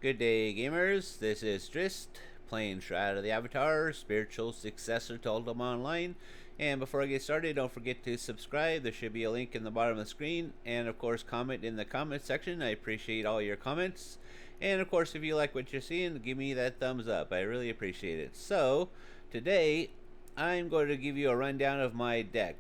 Good day, gamers. This is Trist, playing Shroud of the Avatar, spiritual successor to Ultima Online. And before I get started, don't forget to subscribe. There should be a link in the bottom of the screen. And of course, comment in the comment section. I appreciate all your comments. And of course, if you like what you're seeing, give me that thumbs up. I really appreciate it. So, today, I'm going to give you a rundown of my deck.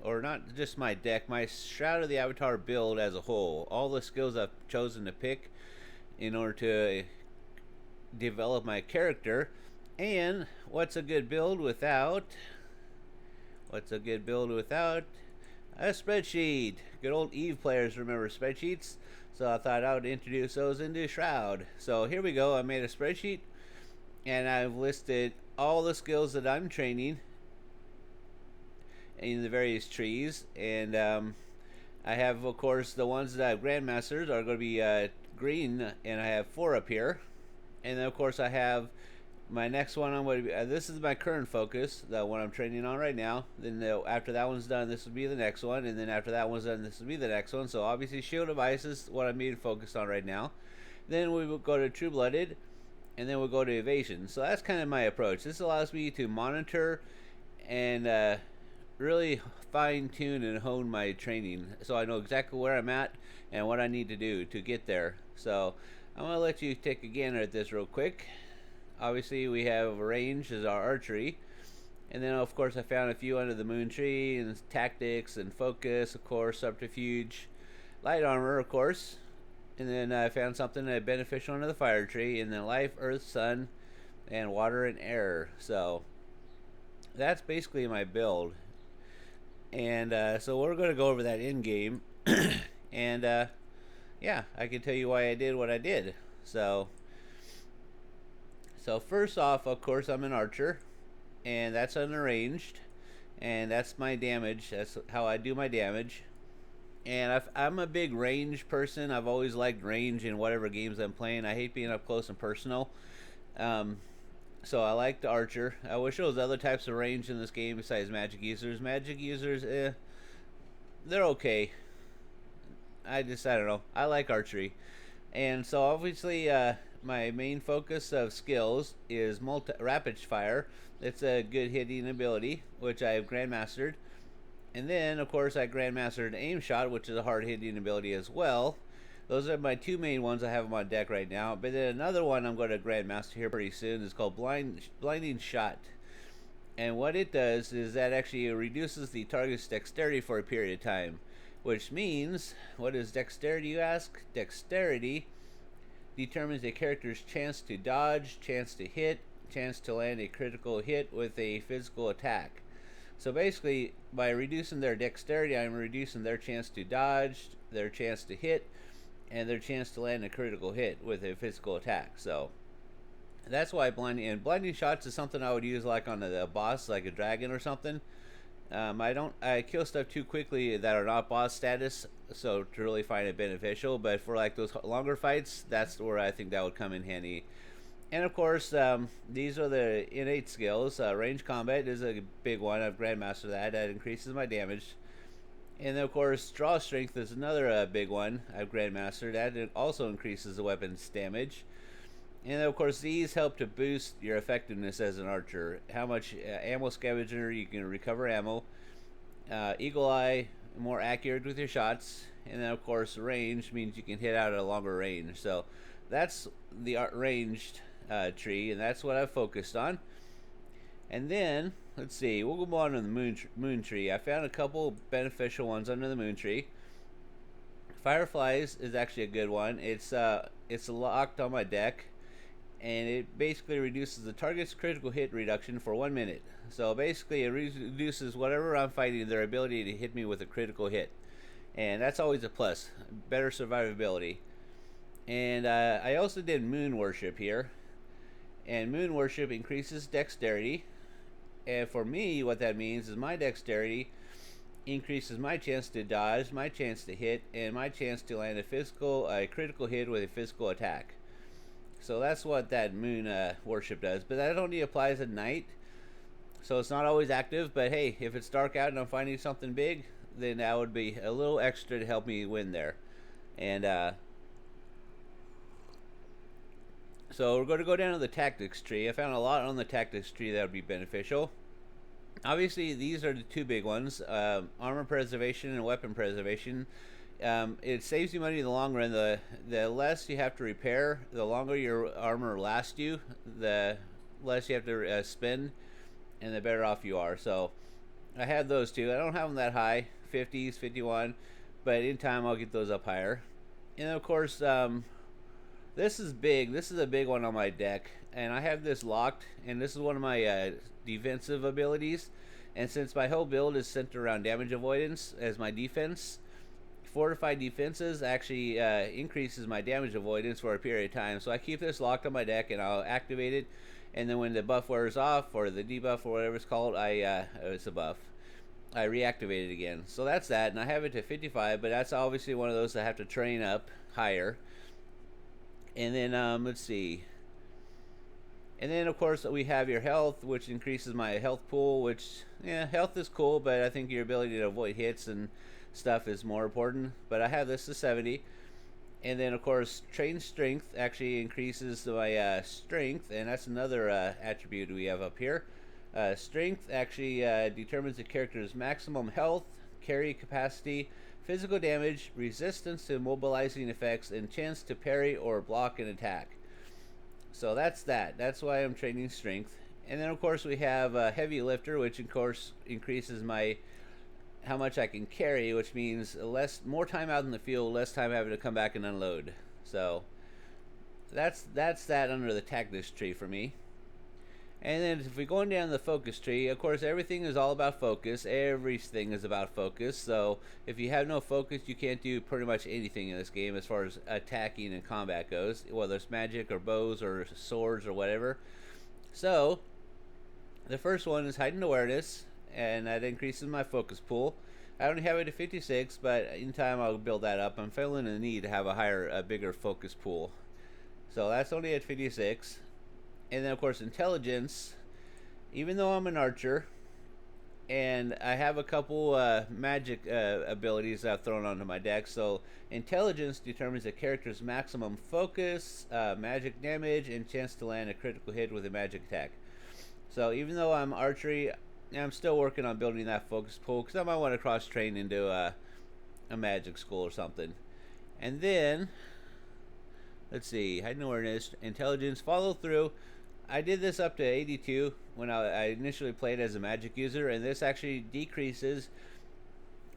Or not just my deck, my Shroud of the Avatar build as a whole. All the skills I've chosen to pick in order to develop my character, and what's a good build without a spreadsheet. Good old Eve players remember spreadsheets, so I thought I would introduce those into Shroud. So here we go. I made a spreadsheet and I've listed all the skills that I'm training in the various trees, and I have, of course, the ones that I have Grandmasters are going to be green, and I have 4 up here. And then, of course, I have my next one. I'm going to be, this is my current focus, the one I'm training on right now. Then after that one's done, this will be the next one, and then after that one's done, this will be the next one. So obviously, Shield Device is what I'm being focused on right now. Then we will go to True Blooded, and then we'll go to Evasion. So that's kind of my approach. This allows me to monitor and really fine-tune and hone my training, so I know exactly where I'm at and what I need to do to get there. So I'm going to let you take a gander at this real quick. Obviously, we have range as our archery, and then of course I found a few under the moon tree, and tactics and focus, of course, subterfuge, light armor, of course, and then I found something beneficial under the fire tree, and then life, earth, sun, and water and air. So that's basically my build. And so we're going to go over that in game, and yeah, I can tell you why I did what I did. So first off, of course, I'm an archer, and that's unarranged, and that's my damage. That's how I do my damage. And I'm a big range person. I've always liked range in whatever games I'm playing. I hate being up close and personal. So I like the archer. I wish there was other types of range in this game besides magic users. Magic users, they're okay. I don't know. I like archery. And so obviously my main focus of skills is rapid fire. It's a good hitting ability, which I have grandmastered. And then of course I grandmastered aim shot, which is a hard hitting ability as well. Those are my 2 main ones I have on my deck right now. But then another one I'm going to grandmaster here pretty soon is called Blinding Shot. And what it does is that actually reduces the target's dexterity for a period of time. Which means, what is dexterity, you ask? Dexterity determines a character's chance to dodge, chance to hit, chance to land a critical hit with a physical attack. So basically, by reducing their dexterity, I'm reducing their chance to dodge, their chance to hit, and their chance to land a critical hit with a physical attack. So that's why blinding shots is something I would use like on a boss, like a dragon or something. I kill stuff too quickly that are not boss status, so to really find it beneficial. But for like those longer fights, that's where I think that would come in handy. And of course, these are the innate skills. Range combat is a big one. I've grandmastered that. That increases my damage. And then, of course, draw strength is another big one I've grandmastered. That also increases the weapon's damage. And then, of course, these help to boost your effectiveness as an archer. How much ammo scavenger you can recover ammo. Eagle eye, more accurate with your shots. And then, of course, range means you can hit out at a longer range. So that's the ranged tree, and that's what I've focused on. And then, let's see, we'll go on to the moon tree. I found a couple beneficial ones under the moon tree. Fireflies is actually a good one. It's locked on my deck, and it basically reduces the target's critical hit reduction for 1 minute. So basically, it reduces whatever I'm fighting, their ability to hit me with a critical hit. And that's always a plus. Better survivability. And I also did moon worship here. And moon worship increases dexterity. And for me, what that means is my dexterity increases my chance to dodge, my chance to hit, and my chance to land a critical hit with a physical attack. So that's what that moon worship does. But that only applies at night, so it's not always active. But hey, if it's dark out and I'm finding something big, then that would be a little extra to help me win there. And So we're going to go down to the tactics tree. I found a lot on the tactics tree that would be beneficial. Obviously, these are the two big ones: armor preservation and weapon preservation. It saves you money in the long run. The less you have to repair, the longer your armor lasts you, the less you have to spend, and the better off you are. So I have those two. I don't have them that high, 50s, 51, but in time I'll get those up higher. And of course, this is big. This is a big one on my deck, and I have this locked, and this is one of my defensive abilities. And since my whole build is centered around damage avoidance as my defense, fortified defenses actually increases my damage avoidance for a period of time. So I keep this locked on my deck, and I'll activate it, and then when the buff wears off, or the debuff, or whatever it's called, it's a buff, I reactivate it again. So that's that, and I have it to 55, but that's obviously one of those that I have to train up higher. And then let's see. And then of course we have your health, which increases my health pool, which, yeah, health is cool, but I think your ability to avoid hits and stuff is more important. But I have this to 70. And then of course trained strength actually increases my strength, and that's another attribute we have up here. Strength actually determines the character's maximum health, carry capacity, physical damage, resistance to immobilizing effects, and chance to parry or block an attack. So that's that. That's why I'm training strength. And then of course we have heavy lifter, which of course increases my how much I can carry, which means more time out in the field, less time having to come back and unload. So that's that under the tactics tree for me. And then if we're going down the focus tree, of course everything is all about focus. Everything is about focus. So if you have no focus, you can't do pretty much anything in this game as far as attacking and combat goes, whether it's magic or bows or swords or whatever. So the first one is Heightened Awareness, and that increases my focus pool. I only have it at 56, but in time I'll build that up. I'm feeling the need to have a bigger focus pool. So that's only at 56. And then of course intelligence, even though I'm an archer and I have a couple magic abilities I've thrown onto my deck, so intelligence determines the character's maximum focus, magic damage, and chance to land a critical hit with a magic attack. So even though I'm archery, I'm still working on building that focus pool, because I might want to cross train into a magic school or something. And then let's see, Heightened Awareness, intelligence, follow through. I did this up to 82 when I initially played as a magic user, and this actually decreases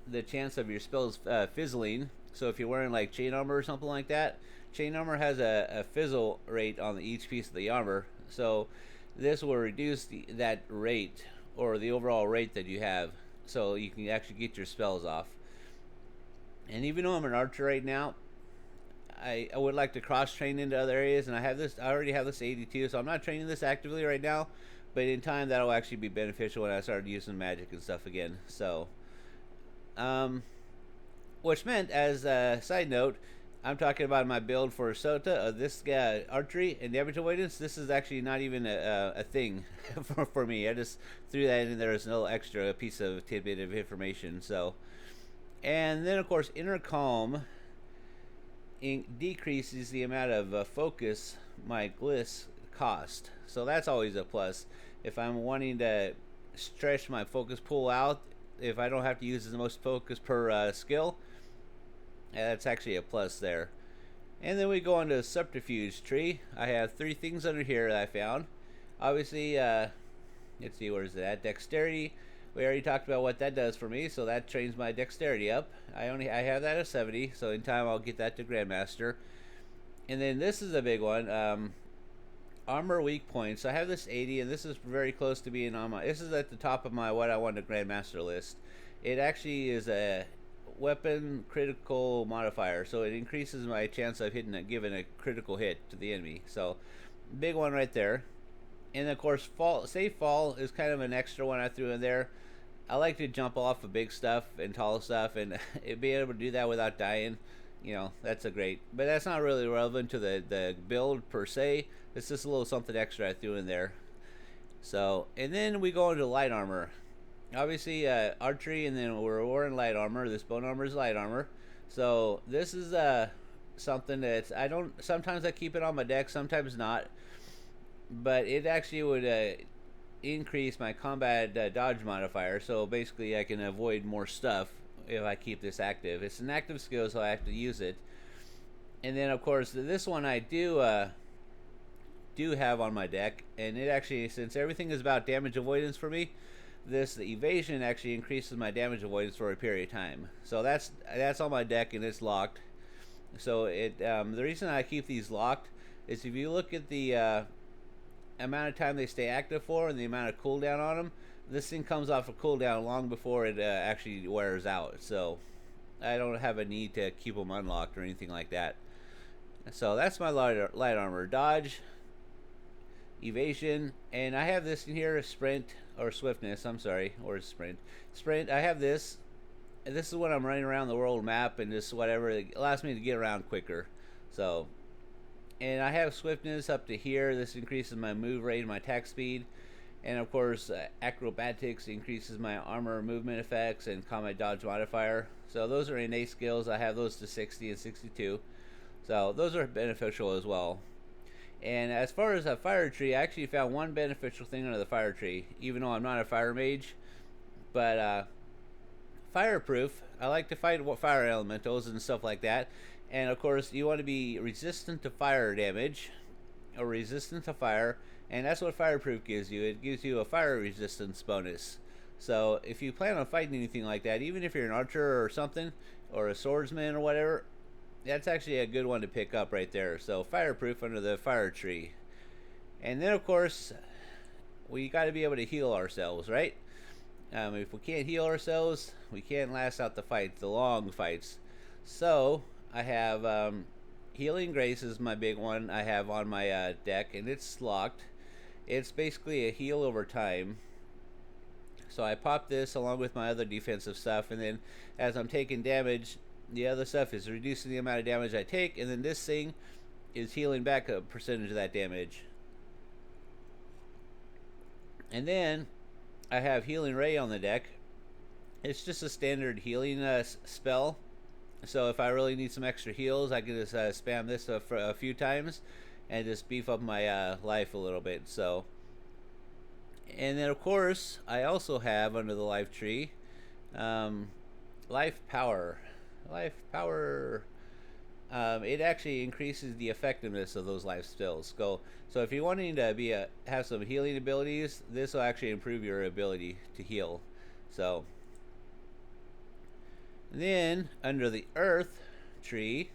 the chance of your spells fizzling. So if you're wearing like chain armor or something like that, chain armor has a fizzle rate on each piece of the armor. So this will reduce that rate, or the overall rate that you have, so you can actually get your spells off. And even though I'm an archer right now, I would like to cross train into other areas, and I already have this 82, so I'm not training this actively right now, but in time that'll actually be beneficial when I start using magic and stuff again. So which meant, as a side note, I'm talking about my build for SOTA, this archery and damage avoidance. This is actually not even a thing for me. I just threw that in there as no extra piece of tidbit of information. So, and then of course inner calm decreases the amount of focus my gliss cost. So that's always a plus. If I'm wanting to stretch my focus pool out, if I don't have to use the most focus per skill, that's actually a plus there. And then we go on to the Subterfuge tree. I have 3 things under here that I found. Obviously, let's see, where's that? Dexterity. We already talked about what that does for me, so that trains my dexterity up. I have that at 70, so in time I'll get that to Grandmaster. And then this is a big one, armor weak points. I have this 80, and this is very close to being on my. This is at the top of my what I want to Grandmaster list. It actually is a weapon critical modifier, so it increases my chance of giving a critical hit to the enemy. So big one right there. And of course, safe fall is kind of an extra one I threw in there. I like to jump off of big stuff and tall stuff, and being able to do that without dying, that's a great. But that's not really relevant to the build per se. It's just a little something extra I threw in there. So, and then we go into light armor. Obviously, archery, and then we're in light armor. This bone armor is light armor. So this is something that's sometimes I keep it on my deck, sometimes not, but it actually would increase my combat dodge modifier. So basically, I can avoid more stuff if I keep this active. It's an active skill, so I have to use it. And then, of course, this one I do have on my deck, and it actually, since everything is about damage avoidance for me, the evasion actually increases my damage avoidance for a period of time. So that's on my deck, and it's locked. So the reason I keep these locked is if you look at the amount of time they stay active for and the amount of cooldown on them, this thing comes off a cooldown long before it actually wears out. So I don't have a need to keep them unlocked or anything like that. So that's my light armor: dodge, evasion, and I have this in here, sprint or swiftness. I'm sorry, or sprint. Sprint. I have this. And this is when I'm running around the world map and just whatever. It allows me to get around quicker. So, and I have swiftness up to here. This increases my move rate and my attack speed. And of course, acrobatics increases my armor movement effects and combat dodge modifier. So those are innate skills. I have those to 60 and 62. So those are beneficial as well. And as far as a fire tree, I actually found one beneficial thing under the fire tree, even though I'm not a fire mage. But fireproof. I like to fight fire elementals and stuff like that. And of course, you want to be resistant to fire damage, or resistant to fire, and that's what fireproof gives you. It gives you a fire resistance bonus. So if you plan on fighting anything like that, even if you're an archer or something, or a swordsman or whatever, that's actually a good one to pick up right there. So fireproof under the fire tree. And then of course, we got to be able to heal ourselves, right? If we can't heal ourselves, we can't last out the fight, the long fights. So I have Healing Grace is my big one I have on my deck, and it's locked. It's basically a heal over time. So I pop this along with my other defensive stuff, and then as I'm taking damage, the other stuff is reducing the amount of damage I take, and then this thing is healing back a percentage of that damage. And then I have Healing Ray on the deck. It's just a standard healing spell. So if I really need some extra heals, I can just spam this for a few times and just beef up my life a little bit. So, and then of course I also have under the life tree life power. Life power. It actually increases the effectiveness of those life spells. So if you're wanting to have some healing abilities, this will actually improve your ability to heal. So then under the earth tree,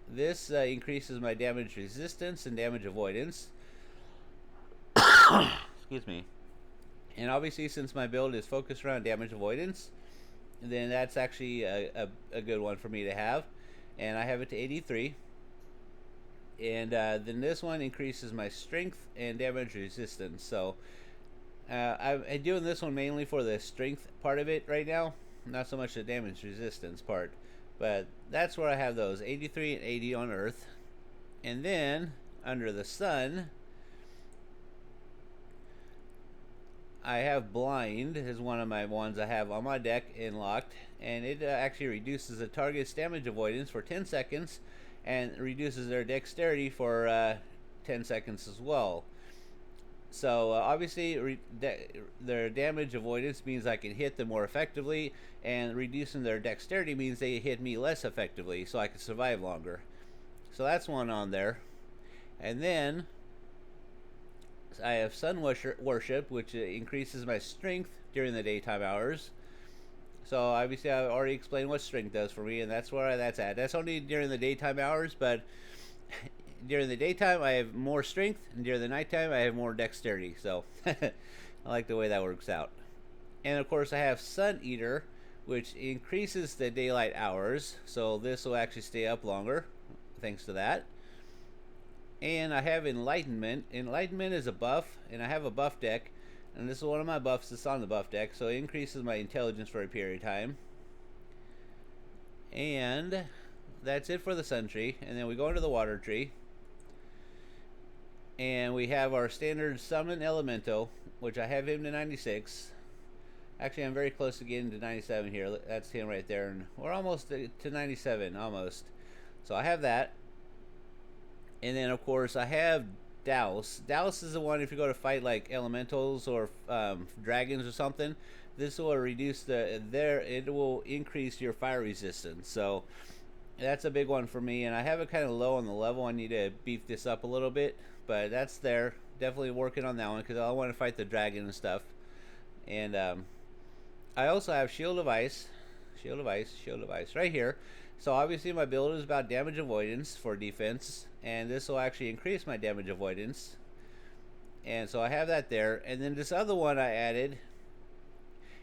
this increases my damage resistance and damage avoidance. Excuse me. And obviously, since my build is focused around damage avoidance, then that's actually a good one for me to have. And I have it to 83. And then this one increases my strength and damage resistance. So I'm doing this one mainly for the strength part of it right now, not so much the damage resistance part. But that's where I have those 83 and 80 on Earth. And then under the sun, I have Blind is one of my ones I have on my deck and locked, and it actually reduces the target's damage avoidance for 10 seconds and reduces their dexterity for 10 seconds as well. So obviously their damage avoidance means I can hit them more effectively, and reducing their dexterity means they hit me less effectively, so I can survive longer. So that's one on there. And then I have SunWorship, which increases my strength during the daytime hours. So obviously I've already explained what strength does for me, and that's where that's at. That's only during the daytime hours, but during the daytime I have more strength, and during the nighttime I have more dexterity. So I like the way that works out. And of course I have Sun Eater, which increases the daylight hours, so this will actually stay up longer thanks to that. And I have Enlightenment. Enlightenment is a buff, and I have a buff deck, and this is one of my buffs that's on the buff deck, so it increases my intelligence for a period of time. And that's it for the sun tree. And then we go into the water tree, and we have our standard summon elemental, which I have him to 96. Actually, I'm very close to getting to 97 here. That's him right there, and we're almost to 97, almost. So I have that, and then of course I have Douse. Douse is the one if you go to fight like elementals or dragons or something. This will reduce it will increase your fire resistance. So that's a big one for me, and I have it kind of low on the level. I need to beef this up a little bit, but that's there. Definitely working on that one because I want to fight the dragon and stuff. And I also have Shield of Ice right here. So obviously my build is about damage avoidance for defense, and this will actually increase my damage avoidance. And so I have that there, and then this other one I added.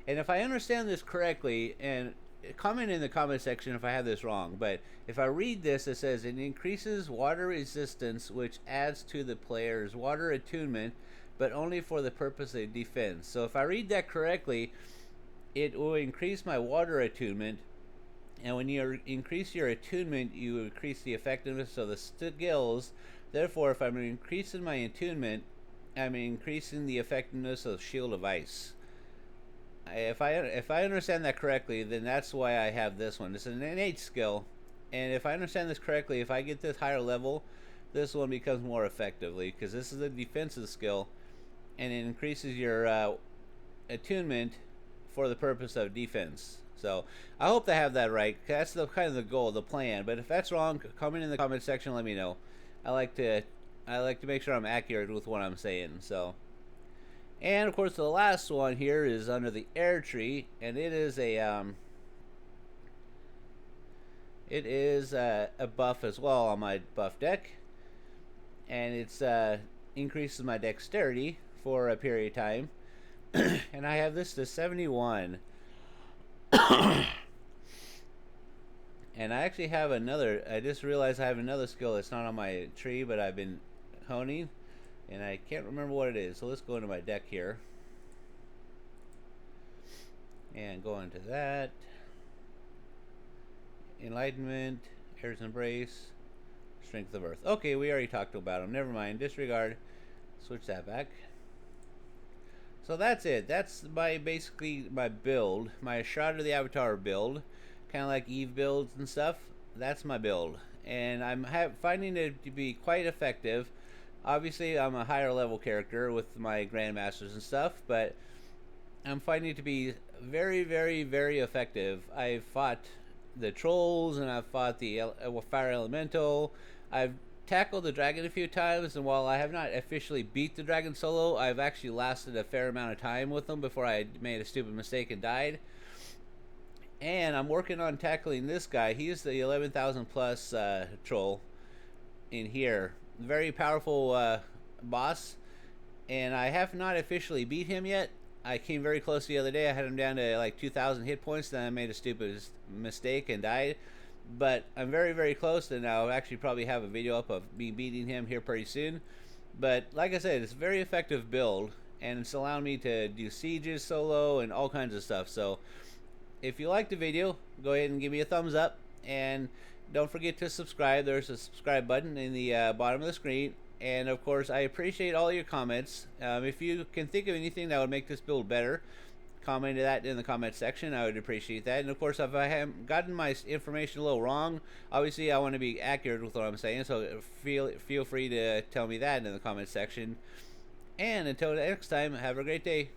And if I understand this correctly, and comment in the comment section if I have this wrong, but if I read this, it says it increases water resistance, which adds to the player's water attunement, but only for the purpose of defense. So if I read that correctly, it will increase my water attunement, and when you increase your attunement, you increase the effectiveness of the skills. Therefore, if I'm increasing my attunement, I'm increasing the effectiveness of Shield of Ice. If I understand that correctly, then that's why I have this one. It's an innate skill, and if I understand this correctly, if I get this higher level, this one becomes more effectively, because this is a defensive skill, and it increases your attunement for the purpose of defense. So I hope they have that right. That's the kind of the goal, the plan. But if that's wrong, comment in the comment section. Let me know. I like to make sure I'm accurate with what I'm saying. So. And of course the last one here is under the air tree, and it is a buff as well on my buff deck, and it's increases my dexterity for a period of time. And I have this to 71. And I actually have another, I just realized I have another skill that's not on my tree, but I've been honing, and I can't remember what it is. So let's go into my deck here and go into that. Enlightenment, Air's Embrace, Strength of Earth. Okay, we already talked about them. Never mind. Disregard. Switch that back. So that's it. That's basically my build, my Shroud of the Avatar build, kind of like Eve builds and stuff. That's my build, and I'm finding it to be quite effective. Obviously, I'm a higher level character with my Grandmasters and stuff, but I'm finding it to be very, very, very effective. I've fought the trolls, and I've fought the fire elemental. I've tackled the dragon a few times, and while I have not officially beat the dragon solo, I've actually lasted a fair amount of time with them before I made a stupid mistake and died. And I'm working on tackling this guy. He's the 11,000 plus troll in here. Very powerful boss, and I have not officially beat him yet. I came very close the other day. I had him down to like 2,000 hit points, then I made a stupid mistake and died. But I'm very, very close, and I'll actually probably have a video up of me beating him here pretty soon. But like I said, it's a very effective build, and it's allowing me to do sieges solo and all kinds of stuff. So if you liked the video, go ahead and give me a thumbs up, and don't forget to subscribe. There's a subscribe button in the bottom of the screen. And of course, I appreciate all your comments. If you can think of anything that would make this build better, comment that in the comment section. I would appreciate that. And of course, if I have gotten my information a little wrong, obviously I want to be accurate with what I'm saying, so feel free to tell me that in the comment section. And until next time, have a great day.